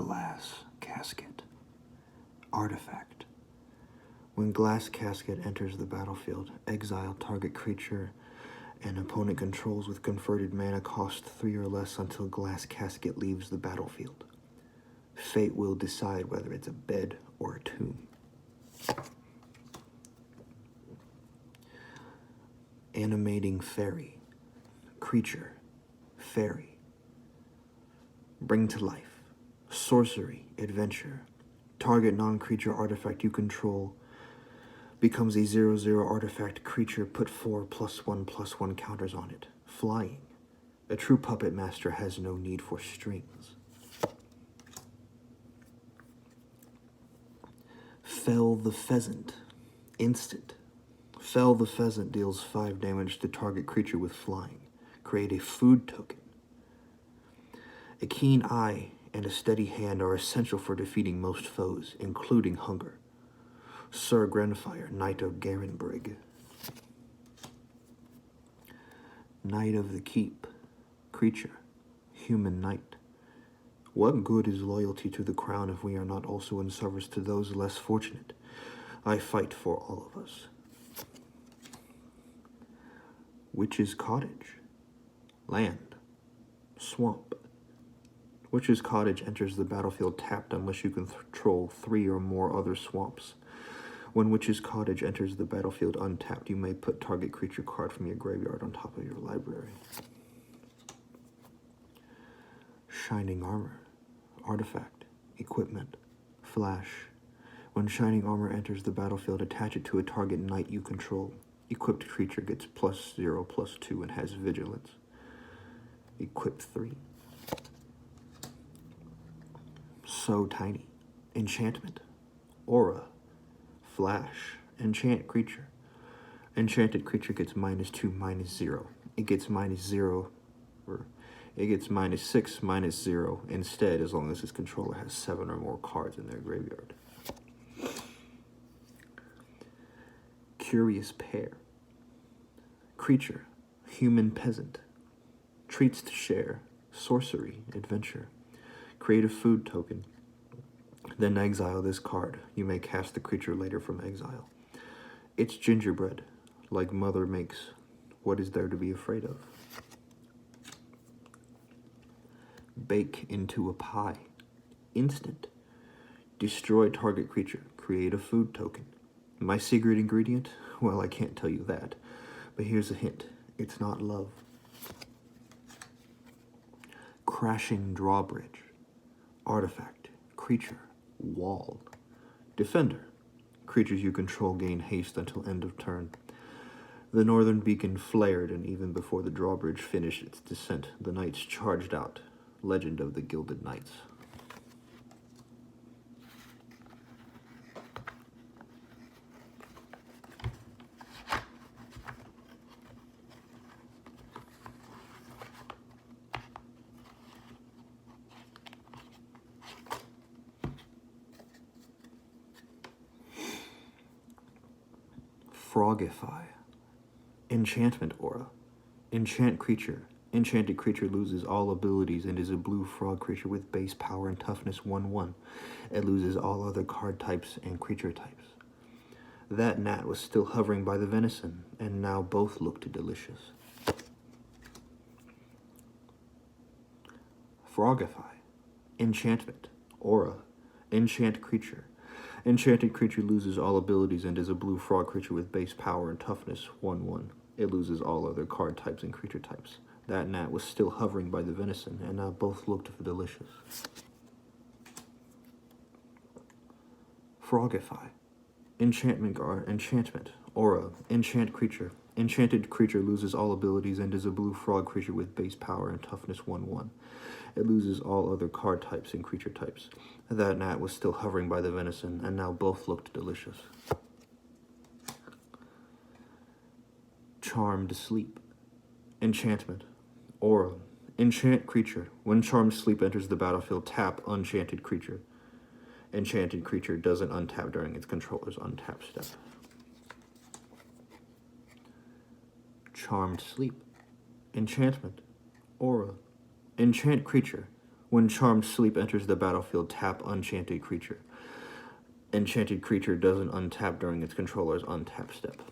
Glass Casket. Artifact. When Glass Casket enters the battlefield, exile target creature and opponent controls with converted mana cost 3 or less until Glass Casket leaves the battlefield. Fate will decide whether it's a bed or a tomb. Animating Fairy. Creature. Fairy. Bring to life. Sorcery. Adventure. Target non-creature artifact you control becomes a 0/0 artifact creature. Put 4+1/+1 counters on it. Flying. A true puppet master has no need for strings. Fell the Pheasant. Instant. Fell the Pheasant deals 5 damage to target creature with flying. Create a food token. A keen eye and a steady hand are essential for defeating most foes, including hunger. Sir Grenfire, Knight of Garenbrig. Knight of the Keep. Creature. Human Knight. What good is loyalty to the crown if we are not also in service to those less fortunate? I fight for all of us. Witch's Cottage. Land. Swamp. Witch's Cottage enters the battlefield tapped unless you control 3 or more other swamps. When Witch's Cottage enters the battlefield untapped, you may put target creature card from your graveyard on top of your library. Shining Armor. Artifact. Equipment. Flash. When Shining Armor enters the battlefield, attach it to a target knight you control. Equipped creature gets +0/+2 and has vigilance. Equip 3. So Tiny. Enchantment. Aura. Flash. Enchant creature. Enchanted creature gets -2/-0. It gets -0, or it gets -6/-0 instead, as long as its controller has 7 or more cards in their graveyard. Curious Pair. Creature. Human Peasant. Treats to share. Sorcery. Adventure. Create a food token. Then exile this card. You may cast the creature later from exile. It's gingerbread. Like mother makes. What is there to be afraid of? Bake into a pie. Instant. Destroy target creature. Create a food token. My secret ingredient? Well, I can't tell you that. But here's a hint. It's not love. Crashing Drawbridge. Artifact. Creature. Wall. Defender. Creatures you control gain haste until end of turn. The northern beacon flared, and even before the drawbridge finished its descent, the knights charged out. Legend of the Gilded Knights. Frogify. Enchantment Aura. Enchant creature. Enchanted creature loses all abilities and is a blue frog creature with base power and toughness 1/1. It loses all other card types and creature types. That gnat was still hovering by the venison, and now both looked delicious. Frogify. Enchantment. Aura. Enchant creature. Enchanted creature loses all abilities and is a blue frog creature with base power and toughness 1/1. It loses all other card types and creature types. That gnat was still hovering by the venison, and now both looked delicious. Frogify. Enchantment. Aura. Enchant creature. Enchanted creature loses all abilities and is a blue frog creature with base power and toughness 1/1. It loses all other card types and creature types. That gnat was still hovering by the venison, and now both looked delicious. Charmed Sleep. Enchantment. Aura. Enchant creature. When Charmed Sleep enters the battlefield, tap Enchanted creature. Enchanted creature doesn't untap during its controller's untap step. Charmed Sleep. Enchantment. Aura. Enchant creature. When Charmed Sleep enters the battlefield, tap Enchanted Creature. Enchanted Creature doesn't untap during its controller's untap step.